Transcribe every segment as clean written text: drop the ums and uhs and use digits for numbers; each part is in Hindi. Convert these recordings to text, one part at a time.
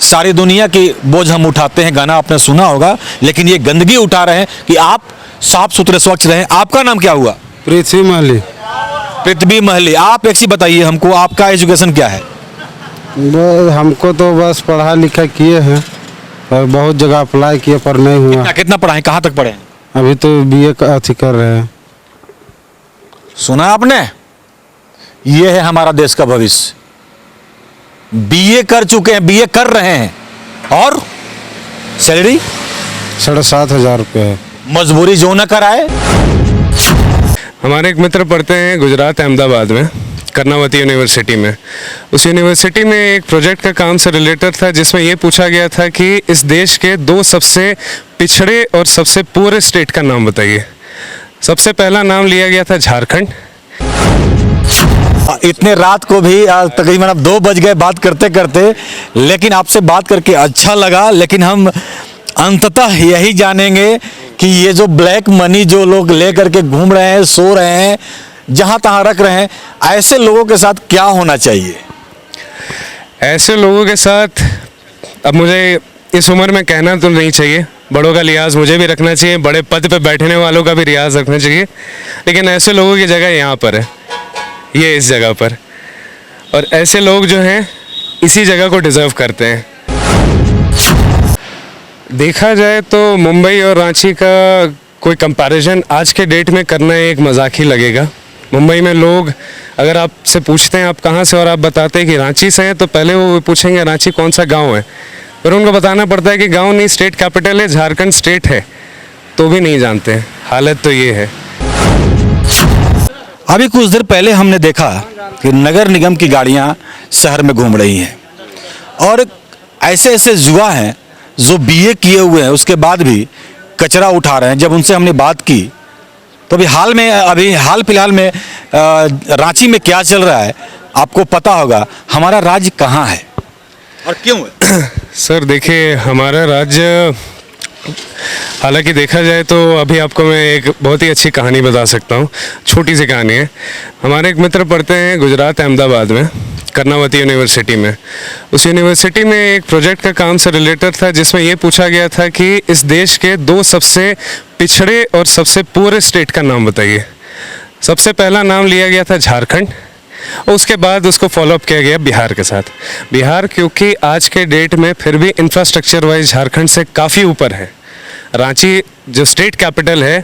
सारी दुनिया की बोझ हम उठाते हैं, गाना आपने सुना होगा, लेकिन ये गंदगी उठा रहे हैं कि आप साफ सुथरे स्वच्छ रहें। आपका नाम क्या हुआ? पृथ्वी महली। पृथ्वी महली। आप एक चीज बताइए हमको, आपका एजुकेशन क्या है? हमको तो बस पढ़ा लिखा किए हैं और बहुत जगह अप्लाई किए पर नहीं हुआ। कितना पढ़ा है, कहाँ तक पढ़े हैं? अभी तो बीए का अथी कर रहे हैं। सुना आपने? ये है हमारा देश का भविष्य। बीए कर चुके हैं, बीए कर रहे हैं, और सैलरी 7,500 रुपये है। मजबूरी जो न कराए। हमारे एक मित्र पढ़ते हैं गुजरात अहमदाबाद में, कर्नावती यूनिवर्सिटी में। उस यूनिवर्सिटी में एक प्रोजेक्ट का काम से रिलेटेड था, जिसमें ये पूछा गया था कि इस देश के 2 सबसे पिछड़े और सबसे पुअर स्टेट का नाम बताइए। सबसे पहला नाम लिया गया था झारखंड। इतने रात को भी तकरीबन अब 2 बज गए बात करते करते, लेकिन आपसे बात करके अच्छा लगा। लेकिन हम अंततः यही जानेंगे कि ये जो ब्लैक मनी जो लोग ले करके घूम रहे हैं, सो रहे हैं, जहां तहां रख रहे हैं, ऐसे लोगों के साथ क्या होना चाहिए? ऐसे लोगों के साथ अब मुझे इस उम्र में कहना तो नहीं चाहिए, बड़ों का लिहाज मुझे भी रखना चाहिए, बड़े पद पे बैठने वालों का भी लिहाज रखना चाहिए, लेकिन ऐसे लोगों की जगह यहाँ पर है, ये इस जगह पर, और ऐसे लोग जो हैं इसी जगह को डिज़र्व करते हैं। देखा जाए तो मुंबई और रांची का कोई कंपैरिजन आज के डेट में करना एक मजाक ही लगेगा। मुंबई में लोग अगर आपसे पूछते हैं आप कहाँ से और आप बताते हैं कि रांची से हैं, तो पहले वो पूछेंगे रांची कौन सा गांव है, फिर उनको बताना पड़ता है कि गांव नहीं, स्टेट कैपिटल है, झारखंड स्टेट है, तो भी नहीं जानते हैं। हालत तो ये है। अभी कुछ देर पहले हमने देखा कि नगर निगम की गाड़ियां शहर में घूम रही हैं, और ऐसे ऐसे युवा हैं जो बीए किए हुए हैं, उसके बाद भी कचरा उठा रहे हैं। जब उनसे हमने बात की तो अभी हाल फिलहाल में रांची में क्या चल रहा है आपको पता होगा। हमारा राज्य कहाँ है और क्यों है? सर देखिए, हमारा राज्य, हालांकि देखा जाए तो अभी आपको मैं एक बहुत ही अच्छी कहानी बता सकता हूँ। छोटी सी कहानी है। हमारे एक मित्र पढ़ते हैं गुजरात अहमदाबाद में, कर्नावती यूनिवर्सिटी में। उस यूनिवर्सिटी में एक प्रोजेक्ट का काम से रिलेटेड था, जिसमें ये पूछा गया था कि इस देश के 2 सबसे पिछड़े और सबसे पुअर स्टेट का नाम बताइए। सबसे पहला नाम लिया गया था झारखंड, और उसके बाद उसको फॉलोअप किया गया बिहार के साथ। बिहार क्योंकि आज के डेट में फिर भी इंफ्रास्ट्रक्चर वाइज झारखंड से काफ़ी ऊपर है। रांची जो स्टेट कैपिटल है,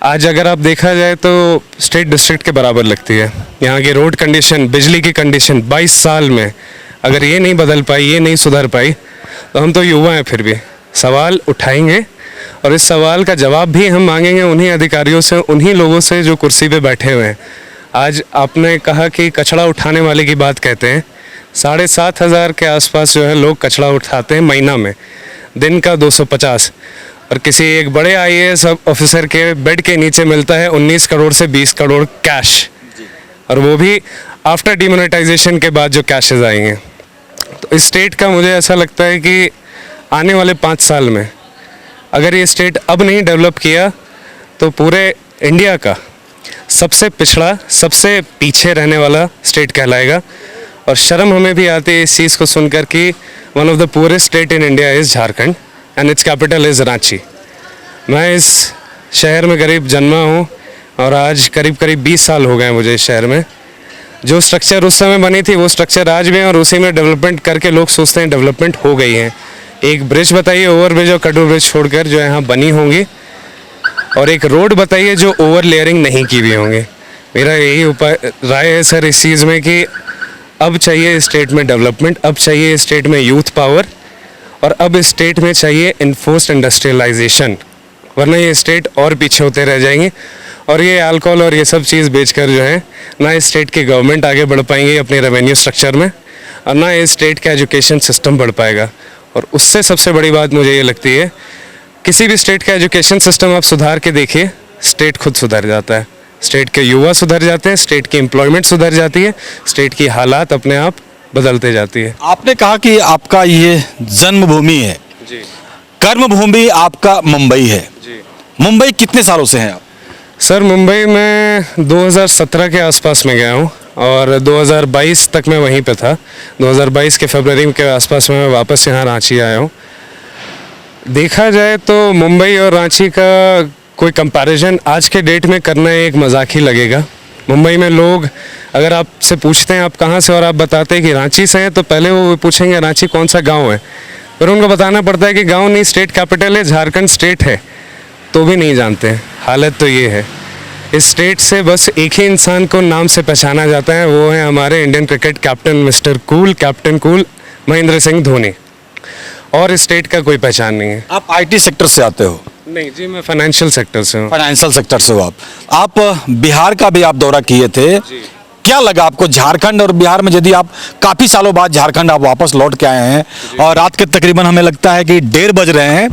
आज अगर आप देखा जाए तो स्टेट डिस्ट्रिक्ट के बराबर लगती है। यहाँ की रोड कंडीशन, बिजली की कंडीशन 22 साल में अगर ये नहीं बदल पाई, ये नहीं सुधर पाई, तो हम तो युवा हैं, फिर भी सवाल उठाएंगे, और इस सवाल का जवाब भी हम मांगेंगे उन्हीं अधिकारियों से, उन्हीं लोगों से जो कुर्सी पे बैठे हुए हैं। आज आपने कहा कि कचरा उठाने वाले की बात कहते हैं, 7,500 के आसपास जो है लोग कचरा उठाते हैं महीना में, दिन का 250, और किसी एक बड़े आईएएस ऑफिसर के बेड के नीचे मिलता है 19 करोड़ से 20 करोड़ कैश, और वो भी आफ्टर डिमोनेटाइजेशन के बाद जो कैशेज आएंगे। तो इस स्टेट का मुझे ऐसा लगता है कि आने वाले 5 साल में अगर ये स्टेट अब नहीं डेवलप किया तो पूरे इंडिया का सबसे पिछड़ा, सबसे पीछे रहने वाला स्टेट कहलाएगा। और शर्म हमें भी आती है इस चीज़ को सुनकर कि one of the poorest state in India is Jharkhand and it's capital is Ranchi. मैं इस शहर में करीब जन्मा हूँ, और आज करीब 20 साल हो गए मुझे इस शहर में। जो स्ट्रक्चर उस समय बनी थी वो स्ट्रक्चर आज भी है, और उसी में डेवलपमेंट करके लोग सोचते हैं डेवलपमेंट हो गई है। एक ब्रिज बताइए, ओवर ब्रिज और कटू ब्रिज छोड़कर, जो यहाँ बनी होंगी, और एक रोड बताइए जो ओवर लेयरिंग नहीं की हुई होंगी। मेरा यही राय है सर इस चीज़ में कि अब चाहिए स्टेट में डेवलपमेंट, अब चाहिए स्टेट में यूथ पावर, और अब इस स्टेट में चाहिए इन्फोर्स्ड इंडस्ट्रियलाइजेशन, वरना ये स्टेट और पीछे होते रह जाएंगे। और ये अल्कोहल और ये सब चीज़ बेचकर जो है ना इस स्टेट की गवर्नमेंट आगे बढ़ पाएंगे अपने रेवेन्यू स्ट्रक्चर में, और ना इस स्टेट का एजुकेशन सिस्टम बढ़ पाएगा। और उससे सबसे बड़ी बात मुझे ये लगती है, किसी भी स्टेट का एजुकेशन सिस्टम आप सुधार के देखिए, स्टेट खुद सुधर जाता है, स्टेट के युवा सुधर जाते हैं, स्टेट की एम्प्लॉयमेंट सुधर जाती है, स्टेट की हालात अपने आप बदलते जाती है। आपने कहा कि आपका ये जन्मभूमि है जी, कर्मभूमि आपका मुंबई है जी। मुंबई कितने सालों से हैं आप? सर मुंबई में 2017 के आसपास में गया हूँ। और 2022 तक मैं वहीं पे था। 2022 के फरवरी के आसपास में मैं वापस यहाँ रांची आया हूँ। देखा जाए तो मुंबई और रांची का कोई कंपैरिजन आज के डेट में करना एक मजाक ही लगेगा। मुंबई में लोग अगर आपसे पूछते हैं आप कहाँ से और आप बताते हैं कि रांची से हैं, तो पहले वो पूछेंगे रांची कौन सा गांव है। फिर उनको बताना पड़ता है कि गांव नहीं, स्टेट कैपिटल है, झारखंड स्टेट है, तो भी नहीं जानते हैं। हालत तो ये है। इस स्टेट से बस एक ही इंसान को नाम से पहचाना जाता है, वो है हमारे Indian cricket captain mister cool, captain cool, Mahendra Singh Dhoni. और इस स्टेट का कोई पहचान नहीं है। आप आईटी सेक्टर से आते हो? नहीं जी, मैं फाइनेंशियल सेक्टर से हूँ। फाइनेंशियल सेक्टर से हो आप बिहार का भी आप दौरा किए थे, क्या लगा आपको झारखंड और बिहार में? यदि आप काफ़ी सालों बाद झारखंड आप वापस लौट के आए हैं और रात के तकरीबन हमें लगता है कि 1:30 बज रहे हैं,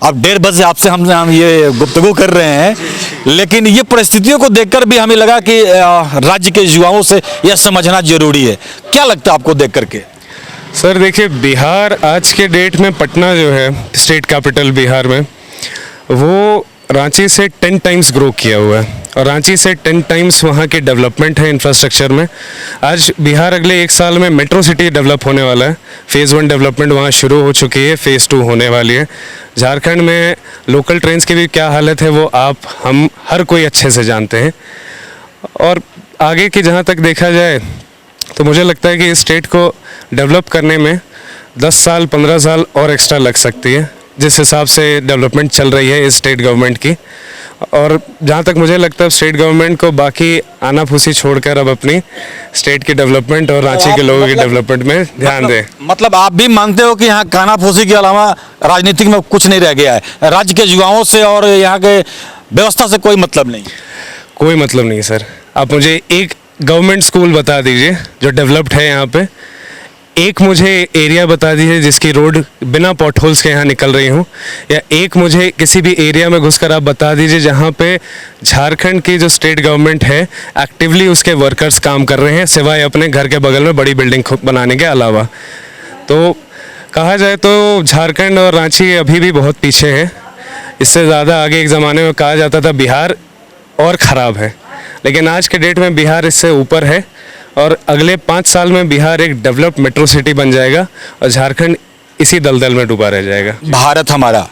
अब 1:30 बजे आपसे हम ये गुफ्तगू कर रहे हैं, लेकिन ये परिस्थितियों को देखकर भी हमें लगा कि राज्य के युवाओं से यह समझना जरूरी है। क्या लगता है आपको देख करके? सर देखिए, बिहार आज के डेट में पटना जो है स्टेट कैपिटल बिहार में, वो रांची से 10 टाइम्स ग्रो किया हुआ है और रांची से 10 टाइम्स वहाँ की डेवलपमेंट है इंफ्रास्ट्रक्चर में। आज बिहार अगले 1 साल में मेट्रो सिटी डेवलप होने वाला है। फेज़ 1 डेवलपमेंट वहाँ शुरू हो चुकी है, फेज़ 2 होने वाली है। झारखंड में लोकल ट्रेन्स की भी क्या हालत है वो आप हम हर कोई अच्छे से जानते हैं। और आगे की जहाँ तक देखा जाए तो मुझे लगता है कि इस स्टेट को डेवलप करने में 10 साल 15 साल और एक्स्ट्रा लग सकती है, जिस हिसाब से डेवलपमेंट चल रही है इस स्टेट गवर्नमेंट की। और जहाँ तक मुझे लगता है स्टेट गवर्नमेंट को बाकी आनाफूसी छोड़कर अब अपनी स्टेट की डेवलपमेंट और रांची के लोगों की डेवलपमेंट में ध्यान दें। मतलब आप भी मानते हो कि यहाँ कानाफूसी के अलावा राजनीतिक में कुछ नहीं रह गया है, राज्य के युवाओं से और यहाँ के व्यवस्था से कोई मतलब नहीं? कोई मतलब नहीं सर। आप मुझे एक गवर्नमेंट स्कूल बता दीजिए जो डेवलप्ड है यहाँ पे, एक मुझे एरिया बता दीजिए जिसकी रोड बिना पॉटहोल्स के यहाँ निकल रही हूँ, या एक मुझे किसी भी एरिया में घुसकर आप बता दीजिए जहाँ पे झारखंड की जो स्टेट गवर्नमेंट है एक्टिवली उसके वर्कर्स काम कर रहे हैं, सिवाय अपने घर के बगल में बड़ी बिल्डिंग बनाने के अलावा। तो कहा जाए तो झारखंड और रांची अभी भी बहुत पीछे है। इससे ज़्यादा आगे एक ज़माने में कहा जाता था बिहार और ख़राब है, लेकिन आज के डेट में बिहार इससे ऊपर है और अगले 5 साल में बिहार एक डेवलप्ड मेट्रो सिटी बन जाएगा और झारखंड इसी दलदल में डूबा रह जाएगा। भारत हमारा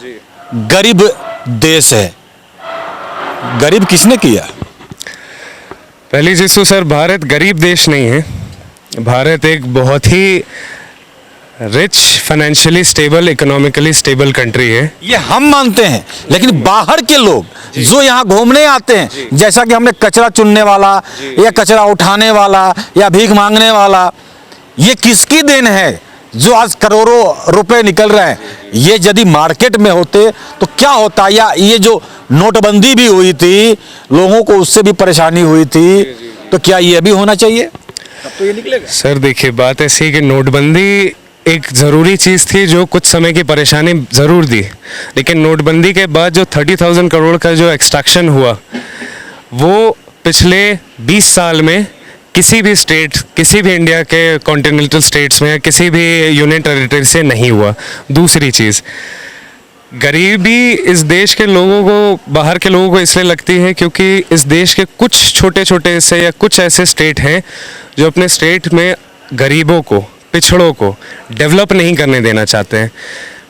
गरीब देश है, गरीब किसने किया? पहली चीज़ तो सर, भारत गरीब देश नहीं है। भारत एक बहुत ही rich, financially stable, economically stable country है। ये हम मानते हैं, लेकिन बाहर के लोग जो यहाँ घूमने आते हैं, जैसा कि हमने कचरा चुनने वाला या कचरा उठाने वाला या भीख मांगने वाला, ये किसकी देन है जो आज करोड़ों रुपए निकल रहे हैं? ये यदि मार्केट में होते तो क्या होता? या ये जो नोटबंदी भी हुई थी, लोगों को उससे भी परेशानी हुई थी, तो क्या ये भी होना चाहिए? तब तो ये निकलेगा। सर देखिए, बात ऐसी है कि नोटबंदी एक ज़रूरी चीज़ थी जो कुछ समय की परेशानी ज़रूर दी, लेकिन नोटबंदी के बाद जो 30,000 करोड़ का जो एक्सट्रैक्शन हुआ वो पिछले 20 साल में किसी भी स्टेट, किसी भी इंडिया के कॉन्टिनेंटल स्टेट्स में, किसी भी यूनियन टेरिटरी से नहीं हुआ। दूसरी चीज़, गरीबी इस देश के लोगों को, बाहर के लोगों को इसलिए लगती है क्योंकि इस देश के कुछ छोटे छोटे हिस्से या कुछ ऐसे स्टेट हैं जो अपने स्टेट में गरीबों को, पिछड़ों को डेवलप नहीं करने देना चाहते हैं।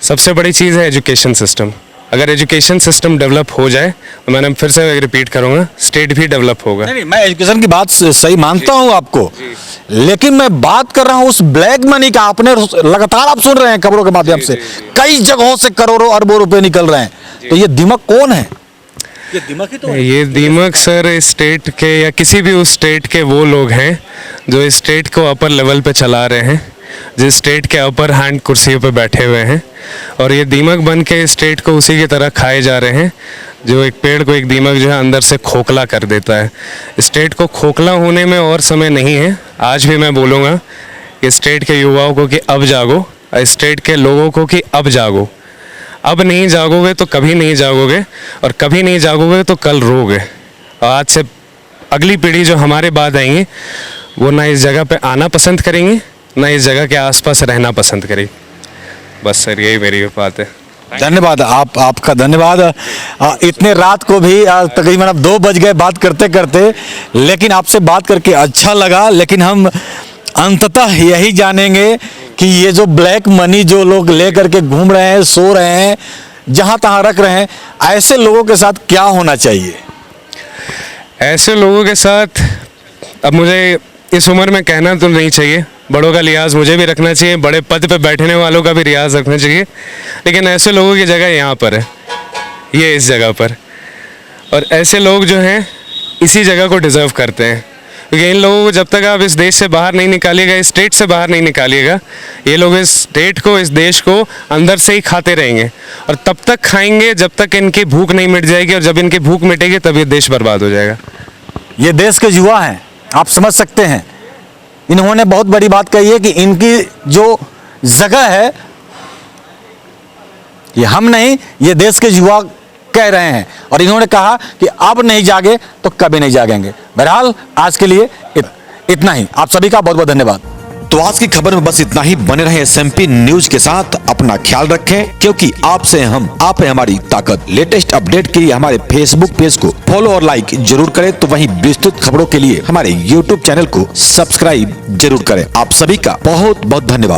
सबसे बड़ी चीज़ है एजुकेशन सिस्टम। अगर एजुकेशन सिस्टम डेवलप हो जाए तो मैंने फिर से रिपीट करूँगा, स्टेट भी डेवलप होगा। नहीं, मैं एजुकेशन की बात सही मानता हूँ आपको, लेकिन मैं बात कर रहा हूँ उस ब्लैक मनी का। आपने लगातार आप सुन रहे हैं खबरों के माध्यम से, कई जगहों से करोड़ों अरबों रुपए निकल रहे हैं, तो ये दिमाग कौन है? ये दिमाग ही तो है। ये दिमाग सर इस स्टेट के या किसी भी उस स्टेट के वो लोग हैं जो इस स्टेट को अपर लेवल पे चला रहे हैं, जिस स्टेट के अपर हैंड कुर्सियों पे बैठे हुए हैं, और ये दीमक बन के स्टेट को उसी की तरह खाए जा रहे हैं जो एक पेड़ को एक दीमक जो है अंदर से खोखला कर देता है। स्टेट को खोखला होने में और समय नहीं है। आज भी मैं बोलूँगा कि स्टेट के युवाओं को कि अब जागो, स्टेट के लोगों को कि अब जागो। अब नहीं जागोगे तो कभी नहीं जागोगे, और कभी नहीं जागोगे तो कल रोगे। और आज से अगली पीढ़ी जो हमारे बाद आएंगी वो ना इस जगह पे आना पसंद करेंगे, ना इस जगह के आसपास रहना पसंद करेंगे। बस सर यही मेरी बात है। धन्यवाद, आपका धन्यवाद। इतने रात को भी तकरीबन अब 2 बज गए बात करते करते, लेकिन आपसे बात करके अच्छा लगा। लेकिन हम अंततः यही जानेंगे कि ये जो ब्लैक मनी जो लोग ले करके घूम रहे हैं, सो रहे हैं, जहाँ तहाँ रख रहे हैं, ऐसे लोगों के साथ क्या होना चाहिए? ऐसे लोगों के साथ अब मुझे इस उम्र में कहना तो नहीं चाहिए, बड़ों का लिहाज मुझे भी रखना चाहिए, बड़े पद पे बैठने वालों का भी लिहाज रखना चाहिए, लेकिन ऐसे लोगों की जगह यहाँ पर है, ये इस जगह पर। और ऐसे लोग जो हैं इसी जगह को डिज़र्व करते हैं, क्योंकि इन लोगों को जब तक आप इस देश से बाहर नहीं निकालिएगा, इस स्टेट से बाहर नहीं निकालिएगा, ये लोग इस स्टेट को, इस देश को अंदर से ही खाते रहेंगे। और तब तक खाएंगे जब तक इनकी भूख नहीं मिट जाएगी, और जब इनकी भूख मिटेगी तब ये देश बर्बाद हो जाएगा। ये देश के युवा हैं, आप समझ सकते हैं। इन्होंने बहुत बड़ी बात कही है कि इनकी जो जगह है, ये हम नहीं, ये देश के युवा कह रहे हैं। और इन्होंने कहा कि अब नहीं जागे तो कभी नहीं जागेंगे। बहरहाल आज के लिए इतना ही। आप सभी का बहुत बहुत धन्यवाद। तो आज की खबर में बस इतना ही। बने रहे SMP न्यूज के साथ, अपना ख्याल रखें, क्योंकि आपसे हम, आप है हमारी ताकत। लेटेस्ट अपडेट के लिए हमारे फेसबुक पेज को फॉलो और लाइक जरूर करें, तो वहीं विस्तृत खबरों के लिए हमारे YouTube चैनल को सब्सक्राइब जरूर करें। आप सभी का बहुत बहुत धन्यवाद।